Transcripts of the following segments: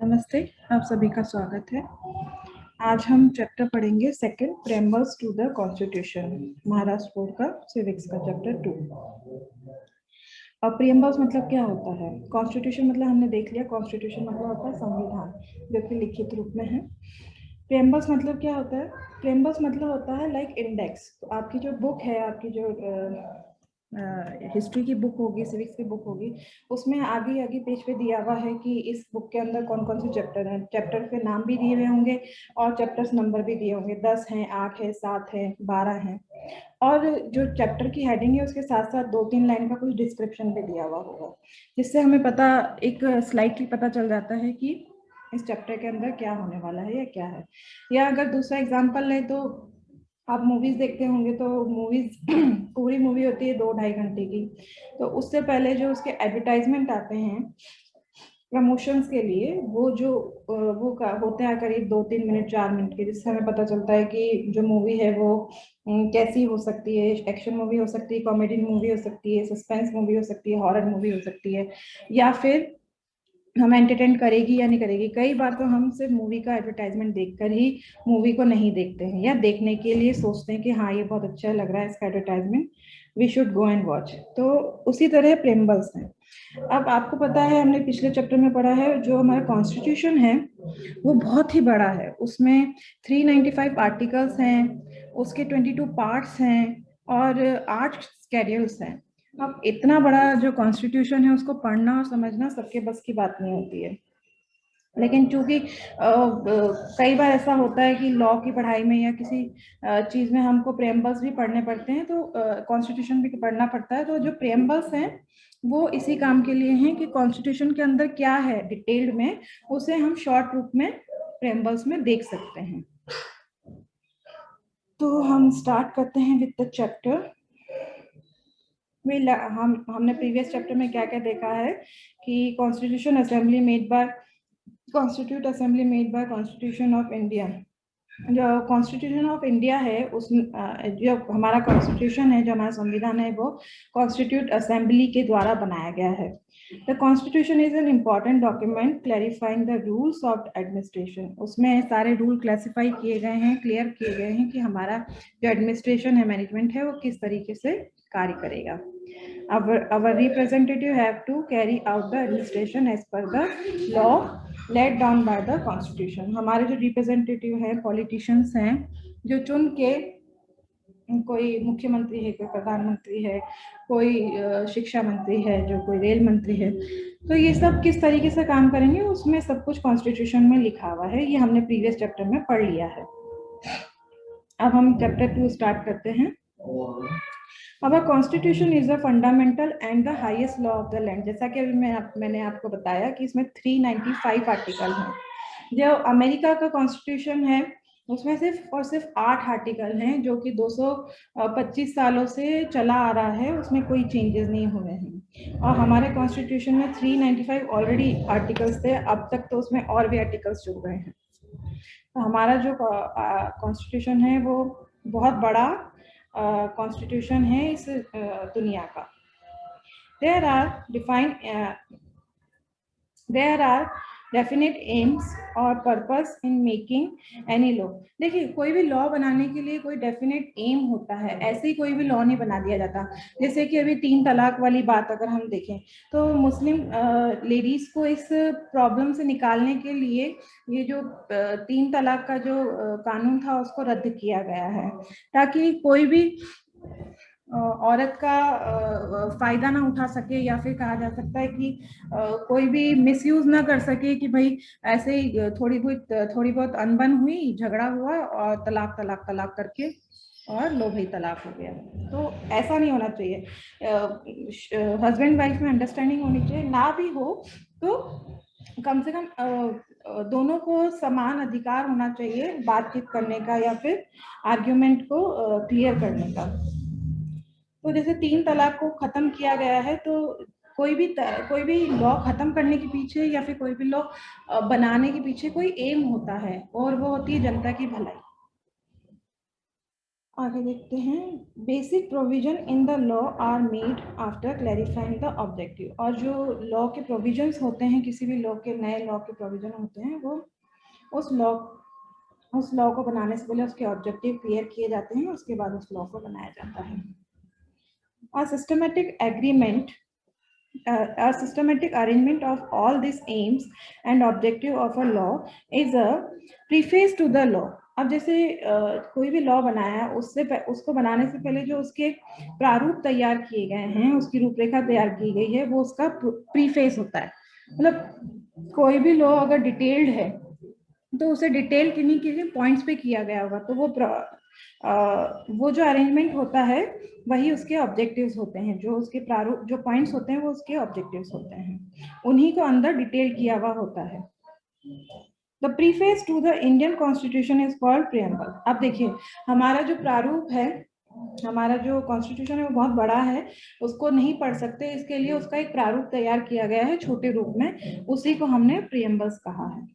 नमस्ते, आप सभी का स्वागत है। आज हम चैप्टर पढ़ेंगे second, preambles to the constitution, Maharashtra board का सिविक्स का चैप्टर 2। अब प्रियम्बल्स मतलब क्या होता है? कॉन्स्टिट्यूशन मतलब हमने देख लिया, कॉन्स्टिट्यूशन मतलब होता है संविधान जो कि लिखित रूप में है। प्रियम्बल्स मतलब क्या होता है? प्रियम्बल्स मतलब होता है लाइक इंडेक्स। तो आपकी जो बुक है, आपकी जो हिस्ट्री की बुक होगी, सिविक्स की बुक होगी, उसमें आगे आगे पेज पे दिया हुआ है कि इस बुक के अंदर कौन कौन से चैप्टर हैं। चैप्टर के नाम भी दिए हुए होंगे और चैप्टर्स नंबर भी दिए होंगे, 10 हैं, 8 है, 7 है, 12 हैं। और जो चैप्टर की हेडिंग है उसके साथ साथ 2-3 लाइन का कुछ डिस्क्रिप्शन भी दिया हुआ होगा, जिससे हमें पता एक स्लाइटली पता चल जाता है कि इस चैप्टर के अंदर क्या होने वाला है या क्या है। या अगर दूसरा एग्जांपल लें तो आप मूवीज देखते होंगे, तो मूवीज पूरी मूवी होती है 2-2.5 घंटे की। तो उससे पहले जो उसके एडवर्टाइजमेंट आते हैं प्रमोशंस के लिए, वो होते हैं करीब 2-3 मिनट 4 मिनट के, जिससे हमें पता चलता है कि जो मूवी है वो कैसी हो सकती है। एक्शन मूवी हो सकती है, कॉमेडी मूवी हो सकती है, सस्पेंस मूवी हो सकती है, हॉरर मूवी हो सकती है, या फिर हमें एंटरटेन करेगी या नहीं करेगी। कई बार तो हम सिर्फ मूवी का एडवर्टाइजमेंट देखकर ही मूवी को नहीं देखते हैं, या देखने के लिए सोचते हैं कि हाँ ये बहुत अच्छा लग रहा है इसका advertisement, we should go and watch. तो उसी तरह प्रेम्बल्स हैं। अब आपको पता है, हमने पिछले चैप्टर में पढ़ा है, जो हमारा कॉन्स्टिट्यूशन है वो बहुत ही बड़ा है। उसमें 395 आर्टिकल्स हैं, उसके 22 पार्ट्स हैं और 8 स्केड्यूल्स हैं। अब इतना बड़ा जो कॉन्स्टिट्यूशन है उसको पढ़ना और समझना सबके बस की बात नहीं होती है। लेकिन चूंकि कई बार ऐसा होता है कि लॉ की पढ़ाई में या किसी चीज में हमको प्रेम्बल्स भी पढ़ने पड़ते हैं, तो कॉन्स्टिट्यूशन भी पढ़ना पड़ता है। तो जो प्रेम्बल्स हैं वो इसी काम के लिए हैं कि कॉन्स्टिट्यूशन के अंदर क्या है डिटेल्ड में, उसे हम शॉर्ट रूप में प्रेम्बल्स में देख सकते हैं। तो हम स्टार्ट करते हैं विद द चैप्टर। हमने प्रीवियस चैप्टर में क्या क्या देखा है कि constitution assembly made by constitute assembly made by constitution of India. जो कॉन्स्टिट्यूशन ऑफ इंडिया है, उस जो हमारा कॉन्स्टिट्यूशन है, जो हमारा संविधान है, वो कॉन्स्टिट्यूट असेंबली के द्वारा बनाया गया है। The constitution is an important document clarifying the rules of administration. उसमें सारे रूल क्लासिफाई किए गए हैं, क्लियर किए गए हैं कि हमारा जो एडमिनिस्ट्रेशन है, मैनेजमेंट है, वो किस तरीके से कार्य करेगा। Our representative have to carry out the administration as per the law laid down by the constitution। हमारे जो रिप्रेजेंटेटिव हैं, पॉलिटिशियंस हैं, जो चुन के, कोई मुख्यमंत्री है, कोई प्रधानमंत्री है, कोई शिक्षा मंत्री है, जो कोई रेल मंत्री है, तो ये सब किस तरीके से काम करेंगे उसमें सब कुछ कॉन्स्टिट्यूशन में लिखा हुआ है। ये हमने प्रीवियस चैप्टर में पढ़ लिया है। अब हम चैप्टर 2 स्टार्ट करते हैं। Our constitution is a fundamental and the highest law of the land। जैसा कि अभी मैंने आपको बताया कि इसमें 395 आर्टिकल हैं। जो अमेरिका का कॉन्स्टिट्यूशन है उसमें सिर्फ और सिर्फ 8 आर्टिकल हैं, जो कि 225 सालों से चला आ रहा है, उसमें कोई चेंजेस नहीं हुए हैं। और हमारे कॉन्स्टिट्यूशन में 395 ऑलरेडी आर्टिकल्स थे, अब तक तो उसमें और भी आर्टिकल्स जुड़ गए हैं। तो हमारा जो कॉन्स्टिट्यूशन है वो बहुत बड़ा कॉन्स्टिट्यूशन है इस दुनिया का। देयर आर डेफिनेट एम्स और purpose in making any law. देखिए, कोई भी लॉ बनाने के लिए कोई डेफिनेट एम होता है, ऐसे ही कोई भी लॉ नहीं बना दिया जाता। जैसे कि अभी 3 तलाक वाली बात अगर हम देखें, तो मुस्लिम लेडीज को इस प्रॉब्लम से निकालने के लिए ये जो 3 तलाक का जो कानून था उसको रद्द किया गया है, ताकि कोई भी औरत का फायदा ना उठा सके, या फिर कहा जा सकता है कि कोई भी मिसयूज ना कर सके कि भाई ऐसे ही थोड़ी बहुत अनबन हुई, झगड़ा हुआ और तलाक तलाक तलाक करके और लो भाई तलाक हो गया। तो ऐसा नहीं होना चाहिए। हस्बैंड वाइफ में अंडरस्टैंडिंग होनी चाहिए, ना भी हो तो कम से कम दोनों को समान अधिकार होना चाहिए बातचीत करने का या फिर आर्ग्यूमेंट को क्लियर करने का। तो जैसे 3 तलाक को खत्म किया गया है, तो कोई भी लॉ खत्म करने के पीछे या फिर कोई भी लॉ बनाने के पीछे कोई एम होता है, और वो होती है जनता की भलाई। आगे देखते हैं, basic provision in the law are made after clarifying the objective. और जो लॉ के प्रोविजंस होते हैं, किसी भी लॉ के, नए लॉ के प्रोविजन होते हैं, वो उस लॉ को बनाने से पहले उसके ऑब्जेक्टिव क्लियर किए जाते हैं, उसके बाद उस लॉ को बनाया जाता है। A systematic agreement, a systematic arrangement of all these aims and objective of a law is a preface to the law. अब जैसे कोई भी लॉ बनाया, उसको बनाने से पहले जो उसके प्रारूप तैयार किए गए हैं, उसकी रूपरेखा तैयार की गई है, वो उसका प्रीफेस होता है। मतलब कोई भी लॉ अगर डिटेल्ड है तो उसे डिटेल किन्हीं किन्हीं पॉइंट्स पे किया गया होगा, तो वो जो अरेंजमेंट होता है वही उसके ऑब्जेक्टिव्स होते हैं। जो उसके प्रारूप, जो पॉइंट्स होते हैं, वो उसके ऑब्जेक्टिव्स होते हैं, उन्हीं को अंदर डिटेल किया हुआ होता है। The preface to the Indian constitution is called preamble. अब देखिए, हमारा जो प्रारूप है, हमारा जो कॉन्स्टिट्यूशन है वो बहुत बड़ा है, उसको नहीं पढ़ सकते, इसके लिए उसका एक प्रारूप तैयार किया गया है छोटे रूप में, उसी को हमने प्रियम्बल्स कहा है।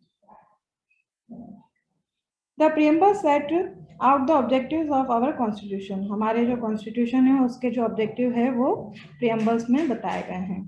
The preamble set out the objectives of our constitution. हमारे जो कॉन्स्टिट्यूशन है उसके जो ऑब्जेक्टिव है वो प्रियम्बल्स में बताए गए हैं।